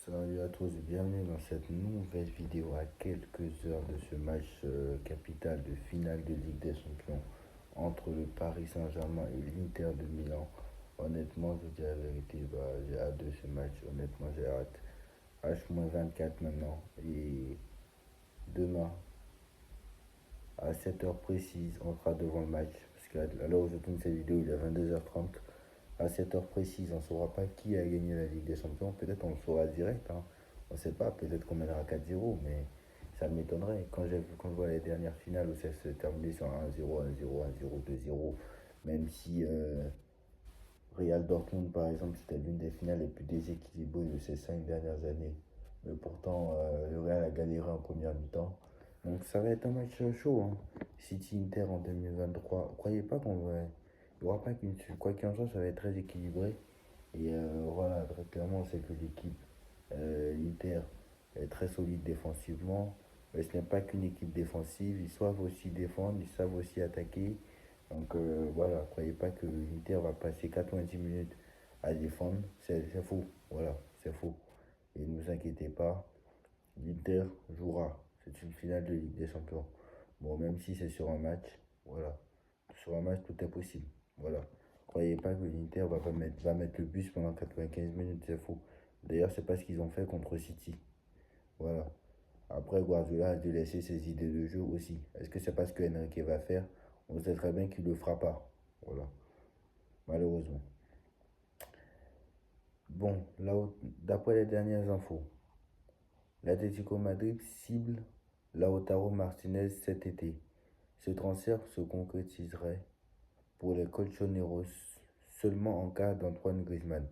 Salut à tous, bienvenue dans cette nouvelle vidéo à quelques heures de ce match capital de finale de Ligue des Champions entre le Paris Saint-Germain et l'Inter de Milan. Honnêtement, je vous dis la vérité, j'ai hâte de ce match. Honnêtement, j'ai hâte. H-24 maintenant. Et demain, à 7 heures précises, on sera devant le match. Parce qu'à l'heure où je tourne cette vidéo, il est 22h30. À 7 heures précises, on ne saura pas qui a gagné la Ligue des Champions. Peut-être on le saura direct, hein. On ne sait pas, peut-être qu'on mènera 4-0, mais ça m'étonnerait. Quand je vois les dernières finales où ça se terminait sur 1-0, 1-0, 1-0, 2-0, même si Real Dortmund, par exemple, c'était l'une des finales les plus déséquilibrées de ces 5 dernières années. Mais pourtant, le Real a galéré en première mi-temps. Donc ça va être un match chaud, hein. City Inter en 2023. Croyez pas qu'on va. Il n'y aura pas qu'une seule. Quoi qu'il en soit, ça va être très équilibré. Et voilà, très clairement, c'est que l'équipe, l'Inter, est très solide défensivement. Mais ce n'est pas qu'une équipe défensive. Ils savent aussi défendre, ils savent aussi attaquer. Donc voilà, croyez pas que l'Inter va passer 90 minutes à défendre. C'est faux. Voilà, c'est faux. Et ne vous inquiétez pas, l'Inter jouera. C'est une finale de Ligue des Champions. Bon, même si c'est sur un match, voilà. Sur un match, tout est possible. Voilà. Croyez pas que l'Inter va mettre le bus pendant 95 minutes, c'est faux. D'ailleurs, c'est pas ce qu'ils ont fait contre City. Voilà. Après, Guardiola a dû laisser ses idées de jeu aussi. Est-ce que c'est pas ce que Enrique va faire? On sait très bien qu'il ne le fera pas. Voilà. Malheureusement. Bon, d'après les dernières infos, l'Atlético Madrid cible Lautaro Martinez cet été. Ce transfert se concrétiserait pour les Colchoneros seulement en cas d'Antoine Griezmann.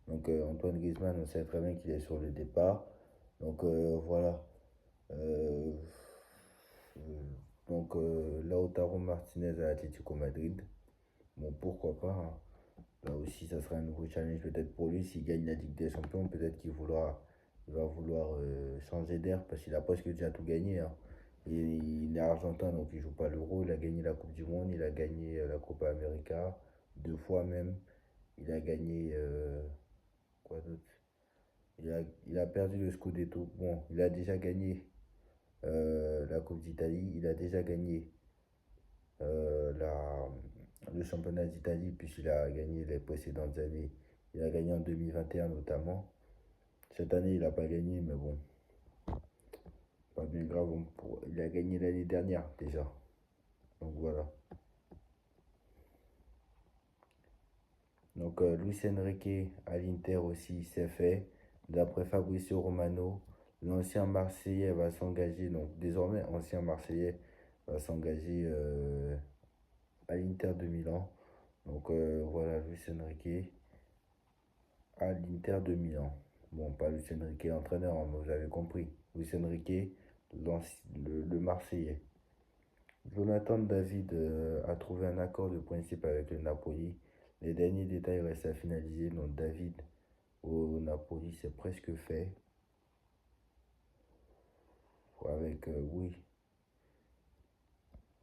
Donc Antoine Griezmann, on sait très bien qu'il est sur le départ. Donc voilà. Euh, Lautaro Martinez à Atlético Madrid. Bon, pourquoi pas, hein. Là aussi, ça sera un nouveau challenge peut-être pour lui. S'il gagne la Ligue des Champions, peut-être il va vouloir changer d'air parce qu'il a presque déjà tout gagné, hein. Il est argentin, donc il joue pas l'Euro. Il a gagné la Coupe du Monde, il a gagné la Copa América, 2 fois même. Il a gagné, quoi d'autre? Il a perdu le Scudetto. Bon, il a déjà gagné la Coupe d'Italie. Il a déjà gagné euh, la, le championnat d'Italie, puisqu'il a gagné les précédentes années. Il a gagné en 2021 notamment. Cette année, il n'a pas gagné, mais bon, pas bien grave. Il a gagné l'année dernière déjà. Donc voilà. Donc Luis Enrique à l'Inter aussi, c'est fait. D'après Fabrizio Romano, l'ancien Marseillais va s'engager, donc désormais ancien Marseillais va s'engager à l'Inter de Milan. Donc voilà, Luis Enrique à l'Inter de Milan. Bon, pas Luis Enrique l'entraîneur, hein, mais vous avez compris. Luis Enrique, le Marseillais. Jonathan David a trouvé un accord de principe avec le Napoli. Les derniers détails restent à finaliser. Donc David au Napoli, c'est presque fait. Avec, oui,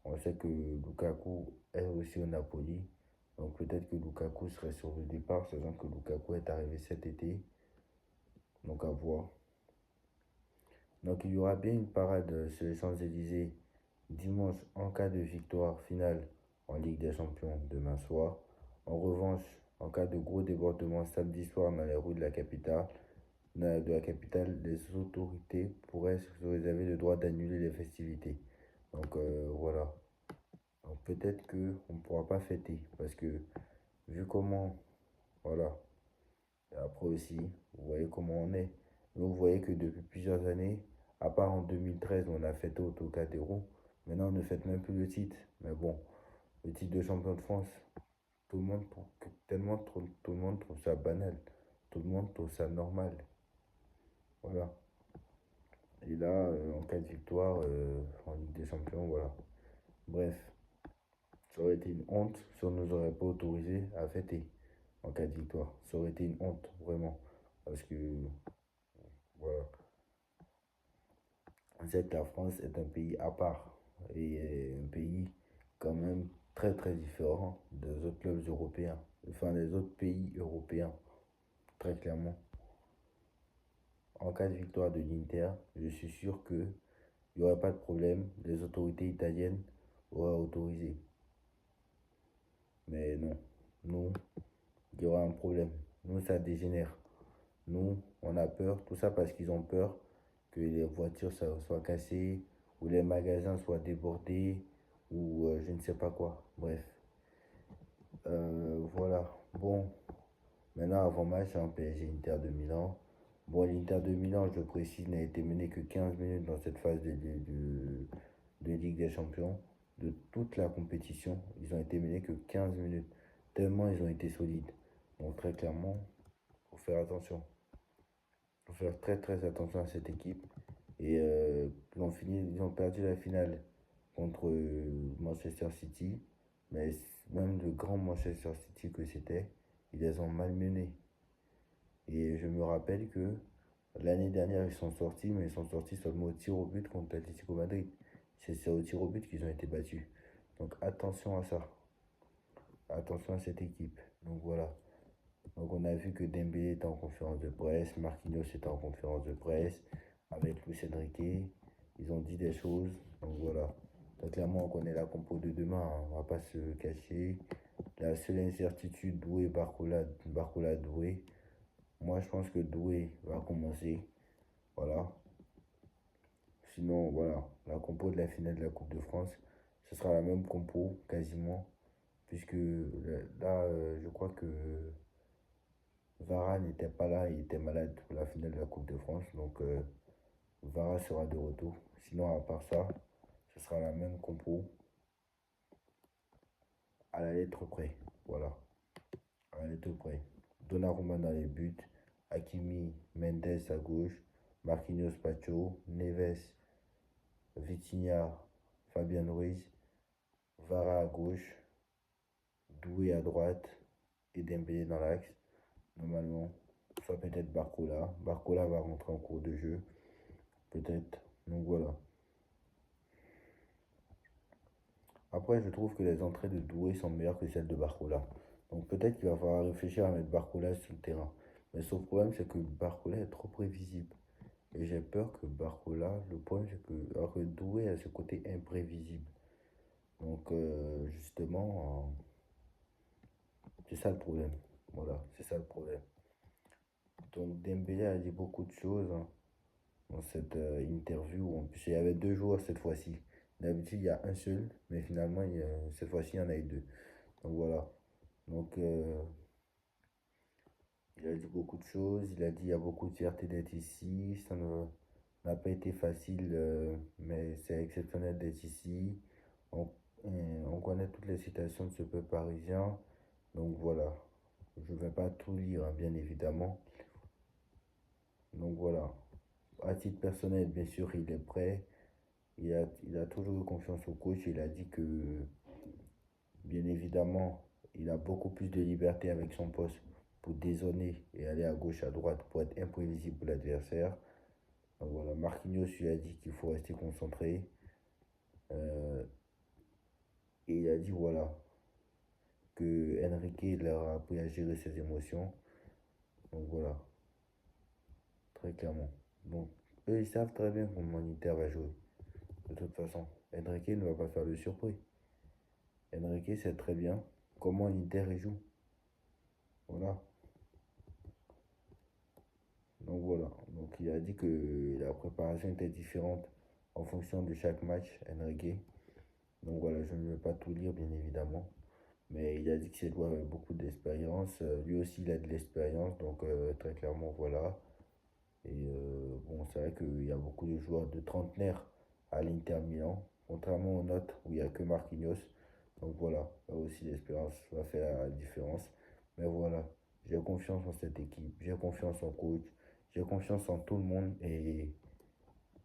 on sait que Lukaku est aussi au Napoli. Donc peut-être que Lukaku serait sur le départ, sachant que Lukaku est arrivé cet été. Donc à voir. Donc il y aura bien une parade sur les Champs-Élysées dimanche en cas de victoire finale en Ligue des Champions demain soir. En revanche, en cas de gros débordement samedi soir dans les rues de la capitale, les autorités pourraient se réserver le droit d'annuler les festivités. Donc voilà. Donc peut-être qu'on ne pourra pas fêter parce que vu comment, voilà. Et après aussi, vous voyez comment on est. Nous, vous voyez que depuis plusieurs années, à part en 2013 où on a fêté au Trocadéro, maintenant on ne fête même plus le titre. Mais bon, le titre de champion de France, tout le monde trouve ça banal. Tout le monde trouve ça normal. Voilà. Et là, en cas de victoire en Ligue des Champions, voilà. Bref, ça aurait été une honte si on ne nous aurait pas autorisé à fêter en cas de victoire. Ça aurait été une honte, vraiment. Parce que, voilà. On sait que la France est un pays à part et un pays quand même très très différent des autres clubs européens, enfin des autres pays européens, très clairement. en cas de victoire de l'Inter, je suis sûr qu'il n'y aurait pas de problème. Les autorités italiennes auraient autorisé. Mais non, nous, il y aura un problème. Nous, ça dégénère. Nous, on a peur. Tout ça parce qu'ils ont peur que les voitures soient cassées, ou les magasins soient débordés, ou je ne sais pas quoi. Bref. Voilà. Bon, maintenant, avant-match, en PSG Inter de Milan. Bon, l'Inter de Milan, je le précise, n'a été mené que 15 minutes dans cette phase de Ligue des Champions. De toute la compétition, ils ont été menés que 15 minutes. Tellement ils ont été solides. Donc très clairement, il faut faire attention. Il faut faire très très attention à cette équipe. Et ils ont perdu la finale contre Manchester City. Mais même le grand Manchester City que c'était, ils les ont malmenés. Et je me rappelle que l'année dernière, ils sont sortis, mais ils sont sortis seulement au tir au but contre l'Atlético Madrid. C'est au tir au but qu'ils ont été battus. Donc attention à ça. Attention à cette équipe. Donc voilà. Donc on a vu que Dembélé était en conférence de presse, Marquinhos était en conférence de presse, avec Luis Enrique. Ils ont dit des choses. Donc voilà. Donc clairement, on connaît la compo de demain, hein. On va pas se cacher. La seule incertitude, Doué, Barcola, Doué. Moi, je pense que Doué va commencer. Voilà. Sinon, voilà. La compo de la finale de la Coupe de France, ce sera la même compo, quasiment. Puisque là, je crois que Vara n'était pas là, il était malade pour la finale de la Coupe de France. Donc, Vara sera de retour. Sinon, à part ça, ce sera la même compo à la lettre près. Voilà. À la lettre près. Donnarumma dans les buts. Hakimi, Mendes à gauche. Marquinhos, Pacho. Neves, Vitinha, Fabian Ruiz. Vara à gauche. Doué à droite. Et Dembélé dans l'axe. Normalement, soit peut-être Barcola. Barcola va rentrer en cours de jeu. Peut-être. Donc voilà. Après, je trouve que les entrées de Doué sont meilleures que celles de Barcola. Donc peut-être qu'il va falloir réfléchir à mettre Barcola sur le terrain. Mais sauf problème, c'est que Barcola est trop prévisible. Et j'ai peur que Barcola, le problème, c'est que, alors que Doué a ce côté imprévisible. Donc justement, c'est ça le problème. Voilà, c'est ça le problème. Donc Dembélé a dit beaucoup de choses, hein, dans cette interview. En plus, il y avait deux joueurs cette fois-ci. D'habitude, il y a un seul, mais finalement, cette fois-ci, il y en a eu deux. Donc voilà. Donc, il a dit beaucoup de choses. Il a dit il y a beaucoup de fierté d'être ici. N'a pas été facile, mais c'est exceptionnel d'être ici. On, on connaît toutes les citations de ce peuple parisien. Donc voilà. Je ne vais pas tout lire, hein, bien évidemment. Donc voilà. À titre personnel, bien sûr, il est prêt. Il a toujours eu confiance au coach. Il a dit que, bien évidemment, il a beaucoup plus de liberté avec son poste pour dézonner et aller à gauche, à droite, pour être imprévisible pour l'adversaire. Donc voilà, Marquinhos lui a dit qu'il faut rester concentré. Et il a dit, voilà, que Enrique leur a appris à gérer ses émotions. Donc voilà, très clairement. Donc, eux, ils savent très bien comment l'Inter va jouer. De toute façon, Enrique ne va pas faire de surprise. Enrique sait très bien comment l'Inter joue. Voilà. Donc voilà. Donc il a dit que la préparation était différente en fonction de chaque match, Enrique. Donc voilà, je ne vais pas tout lire, bien évidemment. Mais il a dit que c'est joueur avec beaucoup d'expérience. Lui aussi, il a de l'expérience. Donc très clairement, voilà. Et bon, c'est vrai qu'il y a beaucoup de joueurs de trentenaires à l'Inter Milan. Contrairement aux nôtres où il n'y a que Marquinhos. Donc voilà, là aussi l'expérience va faire la différence. Mais voilà, j'ai confiance en cette équipe. J'ai confiance en coach. J'ai confiance en tout le monde. Et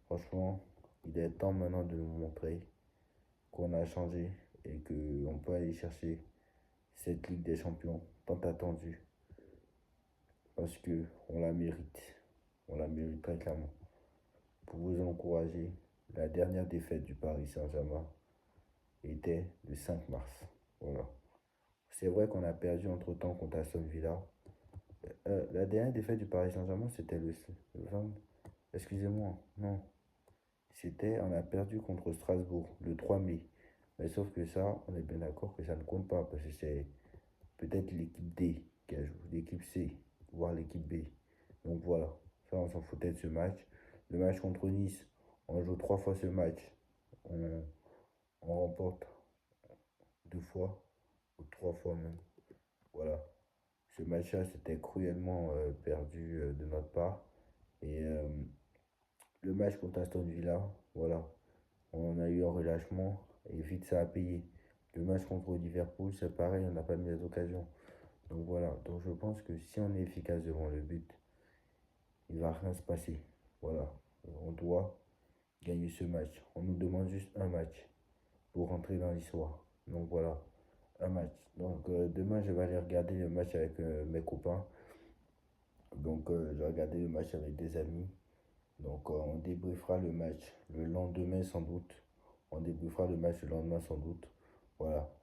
franchement, il est temps maintenant de nous montrer qu'on a changé et qu'on peut aller chercher cette Ligue des Champions tant attendue parce que on la mérite. On la mérite très clairement. Pour vous encourager, la dernière défaite du Paris Saint-Germain était le 5 mars. Voilà. C'est vrai qu'on a perdu entre-temps contre Aston Villa. La dernière défaite du Paris Saint-Germain, c'était le 20. Excusez-moi, non. On a perdu contre Strasbourg le 3 mai. Mais sauf que ça, on est bien d'accord que ça ne compte pas parce que c'est peut-être l'équipe D qui a joué, l'équipe C, voire l'équipe B. Donc voilà, ça on s'en foutait de ce match. Le match contre Nice, on joue 3 fois ce match. On, on remporte 2 fois, ou 3 fois même. Voilà. Ce match-là, c'était cruellement perdu de notre part. Et le match contre Aston Villa, voilà, on a eu un relâchement et vite ça a payé. Le match contre Liverpool, c'est pareil, on n'a pas mis les occasions. Donc voilà, donc je pense que si on est efficace devant le but, il ne va rien se passer. Voilà, on doit gagner ce match. On nous demande juste un match pour rentrer dans l'histoire. Donc voilà, un match. Donc demain, je vais aller regarder le match avec mes copains. Donc je vais regarder le match avec des amis. Donc on débriefera le match le lendemain sans doute. On débriefera le match le lendemain sans doute. Voilà.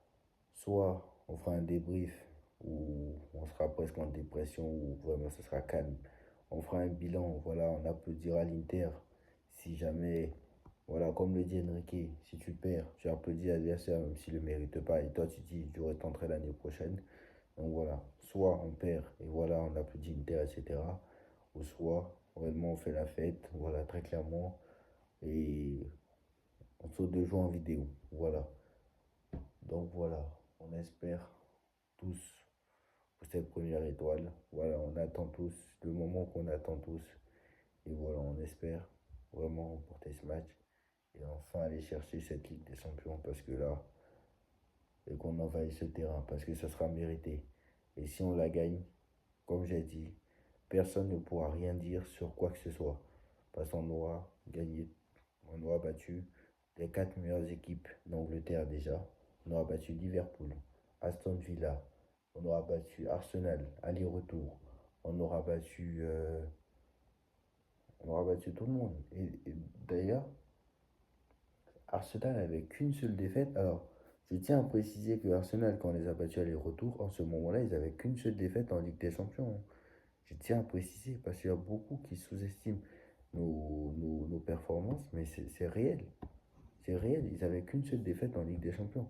Soit on fera un débrief où on sera presque en dépression, où vraiment ce sera calme. On fera un bilan, voilà, on applaudira l'Inter. Si jamais, voilà, comme le dit Enrique, si tu perds, tu applaudis l'adversaire même s'il ne le mérite pas. Et toi, tu dis, j'aurais tenté l'année prochaine. Donc voilà, soit on perd et voilà, on applaudit l'Inter, etc. Ou soit, vraiment, on fait la fête, voilà, très clairement. Et on saute de joie en vidéo, voilà. Donc voilà, on espère tous pour cette première étoile. Voilà, on attend tous le moment qu'on attend tous. Et voilà, on espère vraiment remporter ce match et enfin aller chercher cette Ligue des Champions parce que là, et qu'on envahisse ce terrain parce que ça sera mérité. Et si on la gagne, comme j'ai dit, personne ne pourra rien dire sur quoi que ce soit parce qu'on aura gagné, on aura battu les 4 meilleures équipes d'Angleterre déjà. On aura battu Liverpool, Aston Villa, on aura battu Arsenal, aller-retour. On aura battu, on aura battu tout le monde. Et d'ailleurs, Arsenal n'avait qu'une seule défaite. Alors, je tiens à préciser que Arsenal, quand on les a battus aller-retour, en ce moment-là, ils n'avaient qu'une seule défaite en Ligue des Champions, hein. Je tiens à préciser parce qu'il y a beaucoup qui sous-estiment nos performances, mais c'est réel. C'est réel, ils n'avaient qu'une seule défaite en Ligue des Champions.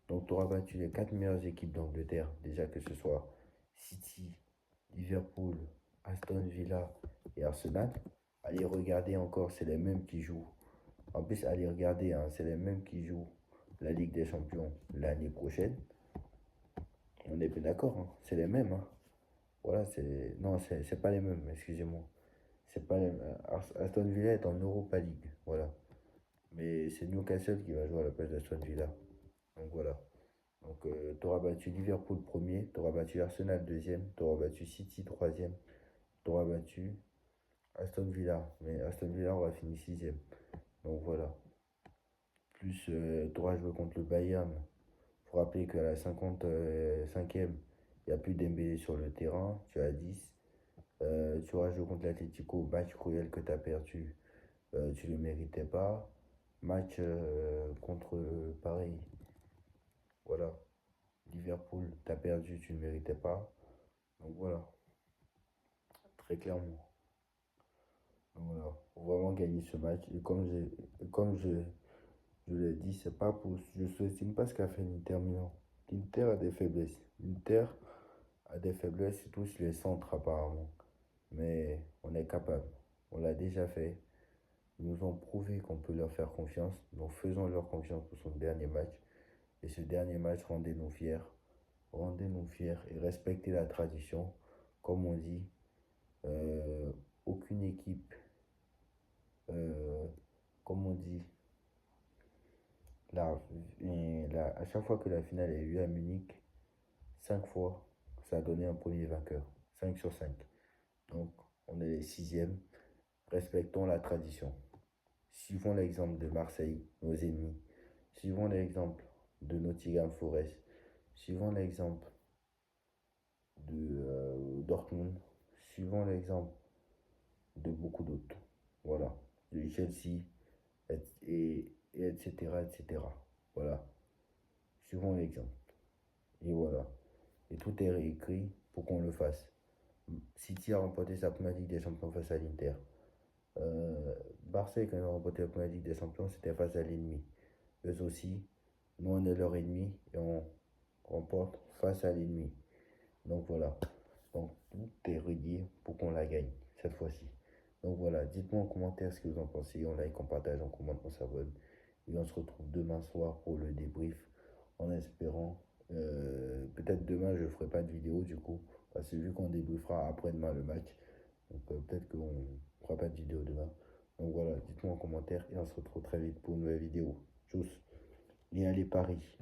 Donc, tu auras battu les 4 meilleures équipes d'Angleterre, déjà que ce soit City, Liverpool, Aston Villa et Arsenal. Allez regarder encore, c'est les mêmes qui jouent. En plus, allez regarder, hein, c'est les mêmes qui jouent la Ligue des Champions l'année prochaine. On est bien d'accord, hein, c'est les mêmes, hein. Voilà, c'est. Non, c'est pas les mêmes, excusez-moi. C'est pas les... Aston Villa est en Europa League, voilà. Mais c'est Newcastle qui va jouer à la place d'Aston Villa. Donc voilà. Donc tu auras battu Liverpool premier, tu auras battu Arsenal deuxième, tu auras battu City troisième, tu auras battu Aston Villa. Mais Aston Villa aura fini sixième. Donc voilà. Plus tu auras joué contre le Bayern. Il faut rappeler qu'à la 55e, il n'y a plus Dembélé sur le terrain. Tu as 10. Tu auras joué contre l'Atlético, match cruel que tu as perdu. Tu ne le méritais pas. Match contre Paris. Voilà. Liverpool, tu as perdu, tu ne méritais pas. Donc voilà, très clairement. Donc voilà, faut vraiment gagner ce match. Et je l'ai dit, c'est pas pour. Je ne sous-estime pas ce qu'a fait l'Inter Milan. L'Inter a des faiblesses. L'Inter a des faiblesses, surtout sur les centres apparemment. Mais on est capable. On l'a déjà fait. Ils nous ont prouvé qu'on peut leur faire confiance. Donc faisons leur confiance pour son dernier match. Et ce dernier match, rendez-nous fiers. Rendez-nous fiers et respectez la tradition. Comme on dit, euh, aucune équipe, euh, comme on dit, la, à chaque fois que la finale est eu à Munich, 5 fois, ça a donné un premier vainqueur. 5 sur 5. Donc, on est les sixièmes. Respectons la tradition. Suivons l'exemple de Marseille, nos ennemis. Suivons l'exemple de Nottingham Forest. Suivons l'exemple de Dortmund. Suivons l'exemple de beaucoup d'autres. Voilà. De Chelsea, et etc., etc. Voilà. Suivons l'exemple. Et voilà. Et tout est réécrit pour qu'on le fasse. City a remporté sa première Ligue des Champions face à l'Inter. Barça, quand ils ont remporté la première Ligue des Champions, c'était face à l'ennemi. Eux aussi, nous on est leur ennemi et on remporte face à l'ennemi. Donc voilà. Donc tout est relié pour qu'on la gagne cette fois-ci. Donc voilà, dites-moi en commentaire ce que vous en pensez. On like, on partage, on commente, on s'abonne. Et on se retrouve demain soir pour le débrief. En espérant. Peut-être demain je ferai pas de vidéo du coup. Parce que vu qu'on débriefera après-demain le match. Donc peut-être qu'on ne fera pas de vidéo demain. Donc voilà, dites-moi en commentaire et on se retrouve très vite pour une nouvelle vidéo. Tchuss. Et allez Paris.